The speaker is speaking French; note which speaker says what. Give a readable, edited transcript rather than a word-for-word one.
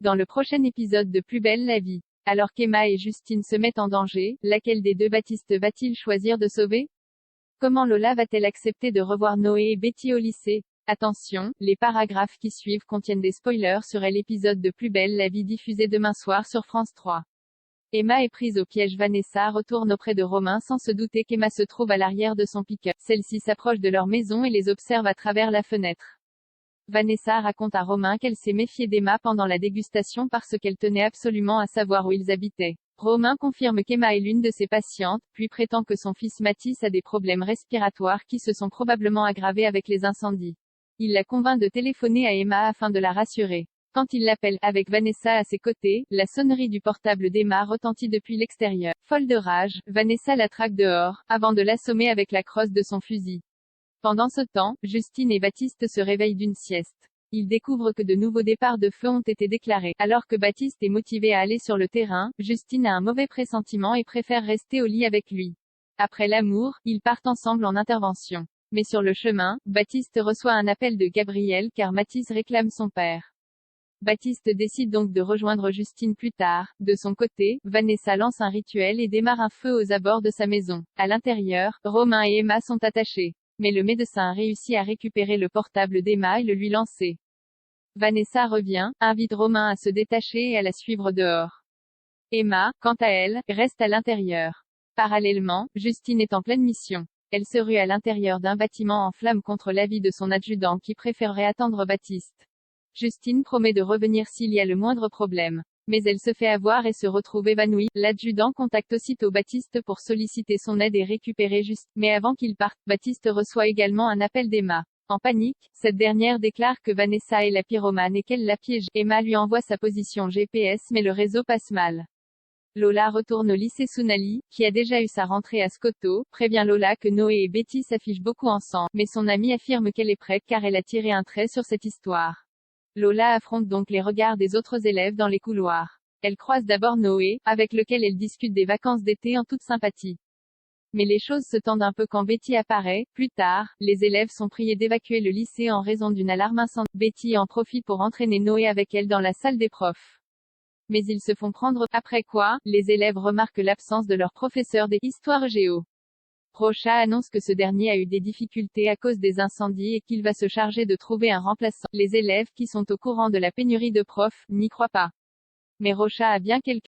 Speaker 1: Dans le prochain épisode de Plus belle la vie. Alors qu'Emma et Justine se mettent en danger, laquelle des deux Baptiste va-t-il choisir de sauver? Comment Lola va-t-elle accepter de revoir Noé et Betty au lycée? Attention, les paragraphes qui suivent contiennent des spoilers sur l'épisode de Plus belle la vie diffusé demain soir sur France 3. Emma est prise au piège. Vanessa retourne auprès de Romain sans se douter qu'Emma se trouve à l'arrière de son pick-up. Celle-ci s'approche de leur maison et les observe à travers la fenêtre. Vanessa raconte à Romain qu'elle s'est méfiée d'Emma pendant la dégustation parce qu'elle tenait absolument à savoir où ils habitaient. Romain confirme qu'Emma est l'une de ses patientes, puis prétend que son fils Mathis a des problèmes respiratoires qui se sont probablement aggravés avec les incendies. Il la convainc de téléphoner à Emma afin de la rassurer. Quand il l'appelle, avec Vanessa à ses côtés, la sonnerie du portable d'Emma retentit depuis l'extérieur. Folle de rage, Vanessa la traque dehors, avant de l'assommer avec la crosse de son fusil. Pendant ce temps, Justine et Baptiste se réveillent d'une sieste. Ils découvrent que de nouveaux départs de feu ont été déclarés. Alors que Baptiste est motivé à aller sur le terrain, Justine a un mauvais pressentiment et préfère rester au lit avec lui. Après l'amour, ils partent ensemble en intervention. Mais sur le chemin, Baptiste reçoit un appel de Gabriel car Mathis réclame son père. Baptiste décide donc de rejoindre Justine plus tard. De son côté, Vanessa lance un rituel et démarre un feu aux abords de sa maison. À l'intérieur, Romain et Emma sont attachés. Mais le médecin réussit à récupérer le portable d'Emma et le lui lancer. Vanessa revient, invite Romain à se détacher et à la suivre dehors. Emma, quant à elle, reste à l'intérieur. Parallèlement, Justine est en pleine mission. Elle se rue à l'intérieur d'un bâtiment en flammes contre l'avis de son adjudant qui préférerait attendre Baptiste. Justine promet de revenir s'il y a le moindre problème. Mais elle se fait avoir et se retrouve évanouie. L'adjudant contacte aussitôt Baptiste pour solliciter son aide et récupérer Justine. Mais avant qu'il parte, Baptiste reçoit également un appel d'Emma. En panique, cette dernière déclare que Vanessa est la pyromane et qu'elle la piège. Emma lui envoie sa position GPS mais le réseau passe mal. Lola retourne au lycée Sunali, qui a déjà eu sa rentrée à Skoto, prévient Lola que Noé et Betty s'affichent beaucoup ensemble, mais son amie affirme qu'elle est prête car elle a tiré un trait sur cette histoire. Lola affronte donc les regards des autres élèves dans les couloirs. Elle croise d'abord Noé, avec lequel elle discute des vacances d'été en toute sympathie. Mais les choses se tendent un peu quand Betty apparaît. Plus tard, les élèves sont priés d'évacuer le lycée en raison d'une alarme incendie. Betty en profite pour entraîner Noé avec elle dans la salle des profs. Mais ils se font prendre, après quoi, les élèves remarquent l'absence de leur professeur des Histoire Géo. Rocha annonce que ce dernier a eu des difficultés à cause des incendies et qu'il va se charger de trouver un remplaçant. Les élèves qui sont au courant de la pénurie de profs n'y croient pas. Mais Rocha a bien quelque